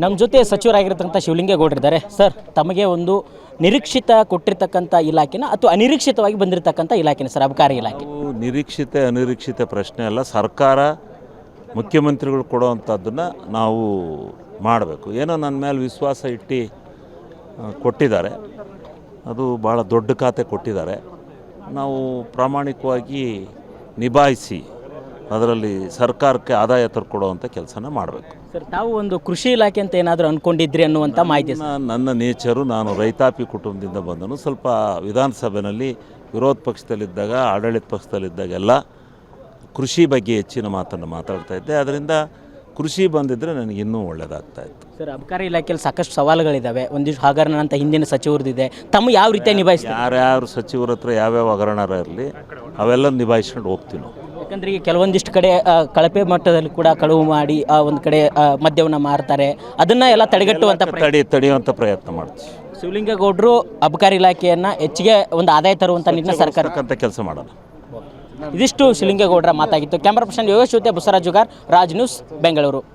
ನಮ್ಮ ಜೊತೆ ಸಚಿವರಾಗಿರ್ತಕ್ಕಂಥ ಶಿವಲಿಂಗೇಗೌಡರಿದ್ದಾರೆ. ಸರ್, ತಮಗೆ ಒಂದು ನಿರೀಕ್ಷಿತ ಕೊಟ್ಟಿರ್ತಕ್ಕಂಥ ಇಲಾಖೆನ ಅಥವಾ ಅನಿರೀಕ್ಷಿತವಾಗಿ ಬಂದಿರತಕ್ಕಂಥ ಇಲಾಖೆನ ಸರ್ ಅಬಕಾರಿ ಇಲಾಖೆ? ನಿರೀಕ್ಷಿತ ಅನಿರೀಕ್ಷಿತ ಪ್ರಶ್ನೆ ಅಲ್ಲ. ಸರ್ಕಾರ ಮುಖ್ಯಮಂತ್ರಿಗಳು ಕೊಡುವಂಥದ್ದನ್ನು ನಾವು ಮಾಡಬೇಕು. ಏನೋ ನನ್ನ ಮೇಲೆ ವಿಶ್ವಾಸ ಇಟ್ಟು ಕೊಟ್ಟಿದ್ದಾರೆ, ಅದು ಭಾಳ ದೊಡ್ಡ ಖಾತೆ ಕೊಟ್ಟಿದ್ದಾರೆ. ನಾವು ಪ್ರಾಮಾಣಿಕವಾಗಿ ನಿಭಾಯಿಸಿ ಅದರಲ್ಲಿ ಸರ್ಕಾರಕ್ಕೆ ಆದಾಯ ತರ್ಕೊಡುವಂಥ ಕೆಲಸನ ಮಾಡಬೇಕು. ಸರ್, ತಾವು ಒಂದು ಕೃಷಿ ಇಲಾಖೆ ಅಂತ ಏನಾದರೂ ಅಂದ್ಕೊಂಡಿದ್ರಿ ಅನ್ನುವಂಥ ಮಾಹಿತಿ? ನನ್ನ ನೇಚರು, ನಾನು ರೈತಾಪಿ ಕುಟುಂಬದಿಂದ ಬಂದನು. ಸ್ವಲ್ಪ ವಿಧಾನಸಭೆಯಲ್ಲಿ ವಿರೋಧ ಪಕ್ಷದಲ್ಲಿದ್ದಾಗ, ಆಡಳಿತ ಪಕ್ಷದಲ್ಲಿದ್ದಾಗೆಲ್ಲ ಕೃಷಿ ಬಗ್ಗೆ ಹೆಚ್ಚಿನ ಮಾತನ್ನು ಮಾತಾಡ್ತಾ ಇದ್ದೆ. ಅದರಿಂದ ಕೃಷಿ ಬಂದಿದ್ದರೆ ನನಗೆ ಇನ್ನೂ ಒಳ್ಳೆಯದಾಗ್ತಾ ಇತ್ತು. ಸರ್, ಅಬಕಾರಿ ಇಲಾಖೆಯಲ್ಲಿ ಸಾಕಷ್ಟು ಸವಾಲುಗಳಿದ್ದಾವೆ. ಒಂದಿಷ್ಟು ಹಗರಣ ಅಂತ ಹಿಂದಿನ ಸಚಿವರದಿದೆ. ತಮ್ಮ ಯಾವ ರೀತಿಯ ನಿಭಾಯಿಸ್ತಾರೆ? ಯಾರ್ಯಾರು ಸಚಿವರ ಹತ್ರ ಯಾವ್ಯಾವ ಹಗರಣರ ಇರಲಿ ಅವೆಲ್ಲ ನಿಭಾಯಿಸ್ಕೊಂಡು ಹೋಗ್ತೀವಿ ನಾವು. ಯಾಕಂದರೆ ಈಗ ಕೆಲವೊಂದಿಷ್ಟು ಕಡೆ ಕಳಪೆ ಮಟ್ಟದಲ್ಲಿ ಕೂಡ ಕಳುವು ಮಾಡಿ ಒಂದು ಕಡೆ ಮದ್ಯವನ್ನು ಮಾರ್ತಾರೆ. ಅದನ್ನು ಎಲ್ಲ ತಡೆಗಟ್ಟುವಂಥ ತಡೆಯುವಂಥ ಪ್ರಯತ್ನ ಮಾಡ್ತೀವಿ. ಶಿವಲಿಂಗೇಗೌಡರು ಅಬಕಾರಿ ಇಲಾಖೆಯನ್ನು ಹೆಚ್ಚಿಗೆ ಒಂದು ಆದಾಯ ತರುವಂಥ ನಿಟ್ಟಿನ ಸರ್ಕಾರಕ್ಕಂತ ಕೆಲಸ ಮಾಡೋಣ. ಇದಿಷ್ಟು ಶಿವಲಿಂಗೇಗೌಡರ ಮಾತಾಗಿತ್ತು. ಕ್ಯಾಮರಾ ಪರ್ಸನ್ ಯೋಗೇಶ್ ಜೊತೆ ಬಸವರಾಜ್ ಜುಗಾರ್, ರಾಜ್ ನ್ಯೂಸ್, ಬೆಂಗಳೂರು.